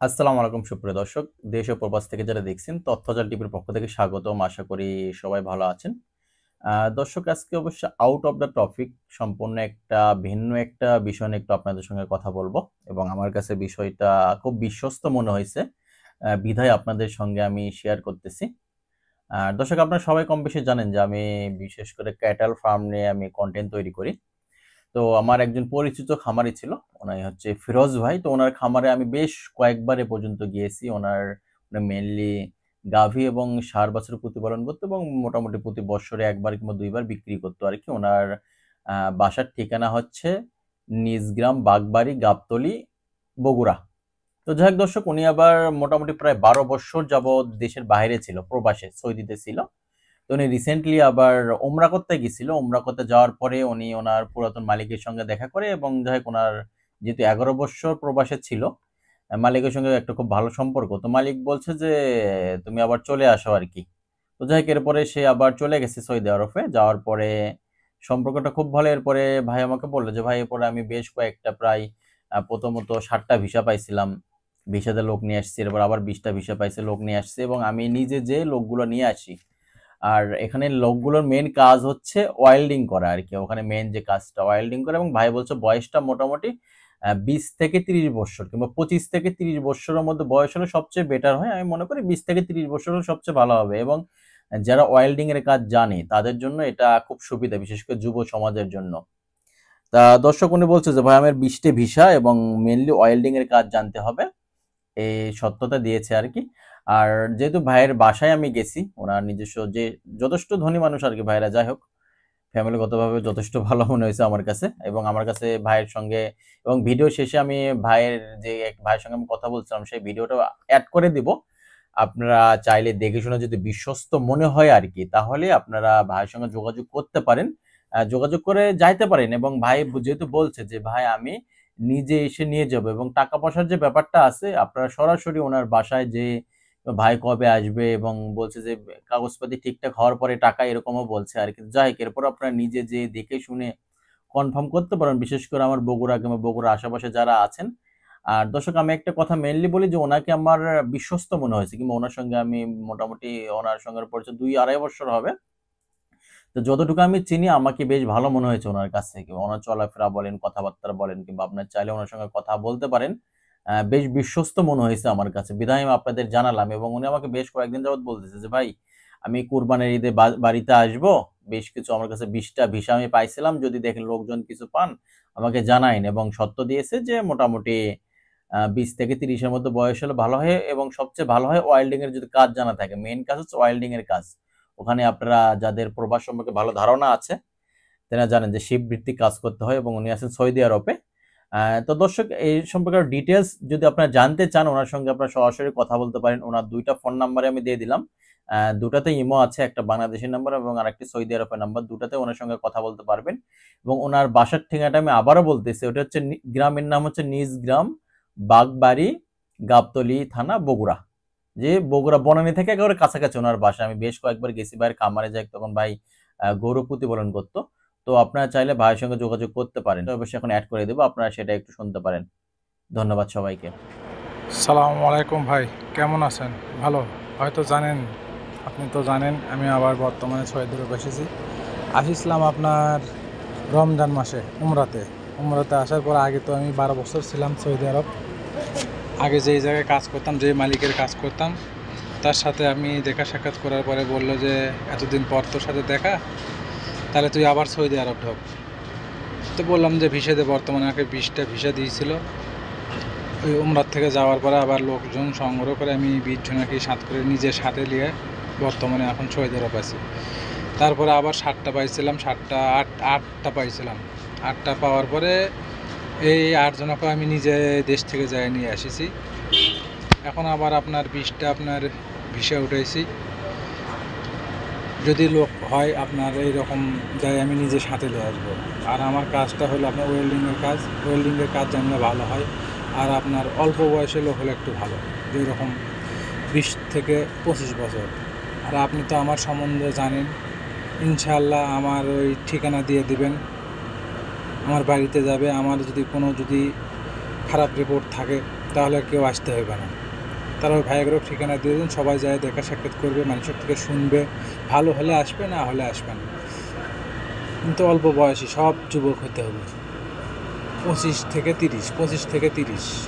আসসালামু আলাইকুম সুপ্রিয় দর্শক। দেশ ও প্রবাস থেকে যারা দেখছেন তথ্যজাল টিভির পক্ষ থেকে স্বাগতম। আশা করি সবাই ভালো আছেন। দর্শক, আজকে অবশ্য আউট অফ দ্য টপিক সম্পূর্ণ একটা ভিন্ন একটা বিষয় নিয়ে একটু আপনাদের সঙ্গে কথা বলবো এবং আমার কাছে বিষয়টা খুব বিশ্বস্ত মনে হয়েছে। বিধায় আপনাদের সঙ্গে আমি শেয়ার করতেছি। দর্শক, আপনারা সবাই কম বেশি জানেন যে আমি বিশেষ করে ক্যাটেল ফার্ম নিয়ে আমি কনটেন্ট তৈরি করি। তো আমার একজন পরিচিত খামারি ছিল, ওনাই হচ্ছে ফিরোজ ভাই। তো ওনার খামারে আমি বেশ কয়েকবার এ পর্যন্ত গিয়েছি। ওনার মেনলি গাভী এবং ষাঁড় বাছুর প্রতিপালন করতো এবং মোটামুটি প্রতি বছরে একবার কিংবা দুইবার বিক্রি করতো আর কি। ওনার বাসার ঠিকানা হচ্ছে নিজগ্রাম, বাগবাড়ি, গাবতলী, বগুড়া। তো যাই হোক দর্শক, উনি আবার মোটামুটি প্রায় 12 বছর যাবৎ দেশের বাইরে ছিল, প্রবাসে সৌদিতে ছিল। তো উনি রিসেন্টলি আবার ওমরা করতে গেছিল। ওমরা করতে যাওয়ার পরে উনি ওনার পুরাতন মালিকের সঙ্গে দেখা করে এবং যাই হোক ওনার যেহেতু 11 বছর প্রবাসে ছিল, মালিকের সঙ্গে একটা খুব ভালো সম্পর্ক। তো মালিক বলছে যে তুমি আবার চলে আসো আর কি। তো যাই হোক এরপরে সে আবার চলে গেছে সৌদি আরবে। যাওয়ার পরে সম্পর্কটা খুব ভালো। এরপরে ভাই আমাকে বললো যে ভাই, এরপরে আমি বেশ কয়েকটা প্রায় প্রথমত 7টা ভিসা পাইছিলাম, ভিসাতে লোক নিয়ে আসছি। এরপর আবার 20টা ভিসা পাইছে, লোক নিয়ে আসছে এবং আমি নিজে যে লোকগুলো নিয়ে আসি। আর এখানে লোকগুলোর মেন কাজ হচ্ছে ওয়েল্ডিং করা আর কি। ওখানে মেন যে কাজটা ওয়েল্ডিং করা। এবং ভাই বলছে বয়সটা মোটামুটি 20 থেকে 30 বছর কিংবা 25 থেকে 30 বছরের মধ্যে বয়স হলে সবচেয়ে বেটার হয়। আমি মনে করি 20 থেকে 30 বছর হলে সবচেয়ে ভালো হবে। এবং যারা ওয়েল্ডিং এর কাজ জানে তাদের জন্য এটা খুব সুবিধা, বিশেষ করে যুব সমাজের জন্য। তা দর্শক, উনি বলছে যে ভাই আমার 20টে ভিসা এবং মেনলি ওয়েল্ডিং এর কাজ জানতে হবে, এই সত্যতা দিয়েছে আর কি। আর যেহেতু ভাইয়ের বাসায় আমি গেছি, ওনার নিজস্ব যে যথেষ্ট ধনী মানুষ আর কি ভাইরা, যাই হোক ফ্যামিলিগতভাবে যথেষ্ট ভালো মনে হয়েছে আমার কাছে। এবং আমার কাছে ভাইয়ের সঙ্গে এবং ভিডিও শেষে আমি ভাইয়ের যে এক ভাইয়ের সঙ্গে আমি কথা বলছিলাম সেই ভিডিওটা অ্যাড করে দিব। আপনারা চাইলে দেখে শুনে যদি বিশ্বস্ত মনে হয় আর কি, তাহলে আপনারা ভাইয়ের সঙ্গে যোগাযোগ করতে পারেন, যোগাযোগ করে যাইতে পারেন। এবং ভাই যেহেতু বলছে যে ভাই আমি নিজে এসে নিয়ে যাব এবং টাকা পয়সার যে ব্যাপারটা আছে, আপনারা সরাসরি ওনার বাসায় যে ভাই কবে আসবে এবং বলছে যে কাগজপাতি ঠিকঠাক হওয়ার পরে টাকা, এরকমও বলছে আর কি। যাই হোক এরপর আপনারা নিজে যে দেখে শুনে কনফার্ম করতে পারেন, বিশেষ করে আমার বগুড়া কিংবা বগুড়ার আশেপাশে যারা আছেন। আর দর্শক, আমি একটা কথা মেনলি বলি যে ওনাকে আমার বিশ্বস্ত মনে হয়েছে কিংবা ওনার সঙ্গে আমি মোটামুটি ওনার সঙ্গে পরিচয় 2-2.5 বছর হবে। তো যতটুকু আমি চিনি আমাকে বেশ ভালো মনে হয়েছে ওনার কাছ থেকে। ওনার চলাফেরা বলেন, কথাবার্তা বলেন কিংবা আপনার চাইলে ওনার সঙ্গে কথা বলতে পারেন। বেশ বিশ্বস্ত মনে হয়েছে আমার কাছে, বিধায় আমি আপনাদের জানালাম। এবং উনি আমাকে বেশ কয়েকদিন যাবত বলতেছে যে ভাই আমি কুরবানির ঈদে বাড়িতে আসবো, বেশ কিছু আমার কাছে 20টা ভিসা আমি পাইছিলাম, যদি দেখেন লোকজন কিছু পান আমাকে জানাইন। এবং সত্য দিয়েছে যে মোটামুটি 20 থেকে 30-এর মধ্যে বয়স হলে ভালো হয় এবং সবচেয়ে ভালো হয় ওয়েল্ডিং এর যদি কাজ জানা থাকে। মেইন কাজ হচ্ছে ওয়েল্ডিং এর কাজ। ওখানে আপনারা যাদের প্রবাস সম্পর্কে ভালো ধারণা আছে তারা জানেন যে শিপ ভিত্তিক কাজ করতে হয় এবং উনি আছেন সৌদি আরবে। তো দর্শক, এই সম্পর্কে ডিটেলস যদি আপনারা জানতে চান ওনার সঙ্গে আপনারা সরাসরি কথা বলতে পারেন। ওনার 2টা ফোন নাম্বারে আমি দিয়ে দিলাম। দুটাতে ইমো আছে, একটা বাংলাদেশের নাম্বার এবং আরেকটি সৌদি আরবের নাম্বার। দুটাতে ওনার সঙ্গে কথা বলতে পারবেন। এবং ওনার বাসার ঠিকানাটা আমি আবারও বলতেছি, ওটা হচ্ছে গ্রামের নাম হচ্ছে নিজ গ্রাম, বাগবাড়ি, গাবতলী থানা, বগুড়া। যে বগুড়া বনানী থেকে একেবারে কাছাকাছি ওনার বাসা। আমি বেশ কয়েকবার গেছি ভাইয়ের খামারে, যাই তখন ভাই গরু প্রতিপালন করতো। তো আপনারা চাইলে ভাইয়ের সঙ্গে যোগাযোগ করতে পারেন। অবশ্যই এখন অ্যাড করে দেবো, আপনারা সেটা একটু শুনতে পারেন। ধন্যবাদ সবাইকে। সালামু আলাইকুম ভাই, কেমন আছেন? ভালো। হয়তো জানেন, আপনি তো জানেন আমি আবার বর্তমানে সৌদি আরব আসিছিলাম আপনার রমজান মাসে উমরাতে আসার পর আগে তো আমি 12 বছর ছিলাম সৌদি আরব। আগে যেই জায়গায় কাজ করতাম, যে মালিকের কাজ করতাম, তার সাথে আমি দেখা সাক্ষাৎ করার পরে বললো যে এতদিন পর তোর সাথে দেখা, তাহলে তুই আবার সৌদি আরব ঢোক। তো বললাম যে ভিসা দে। বর্তমানে আমাকে 20টা ভিসা দিয়েছিল। ওই উমরার থেকে যাওয়ার পরে আবার লোকজন সংগ্রহ করে আমি 20 জনাকে সাথ করে নিজের সাথে নিয়ে বর্তমানে এখন সৌদি আরব আছি। তারপরে আবার 7টা পাইছিলাম, 8টা পাইছিলাম। 8টা পাওয়ার পরে এই 8 জনকে আমি নিজে দেশ থেকে যাই নিয়ে এসেছি। এখন আবার আপনার 20টা আপনার ভিসা উঠাইছি। যদি লোক হয় আপনার এইরকম যাই আমি নিজে সাথে নিয়ে আসবো। আর আমার কাজটা হলো আপনার ওয়েল্ডিংয়ের কাজ জানলে ভালো হয়। আর আপনার অল্প বয়সের লোক হলে একটু ভালো, যেরকম 20 থেকে 25 বছর। আর আপনি তো আমার সম্বন্ধে জানেন, ইনশাআল্লাহ আমার ওই ঠিকানা দিয়ে দিবেন, আমার বাড়িতে যাবে। আমার যদি খারাপ রিপোর্ট থাকে তাহলে আর কেউ আসতে হবে না। তারা ওই ভাইয়েরও ঠিকানা দিয়ে দিন, সবাই যায় দেখা সাক্ষাৎ করবে, মানুষের থেকে শুনবে, ভালো হলে আসবে, না হলে আসবে না। কিন্তু অল্প বয়সী সব যুবক হতে হবে, 25 থেকে 30।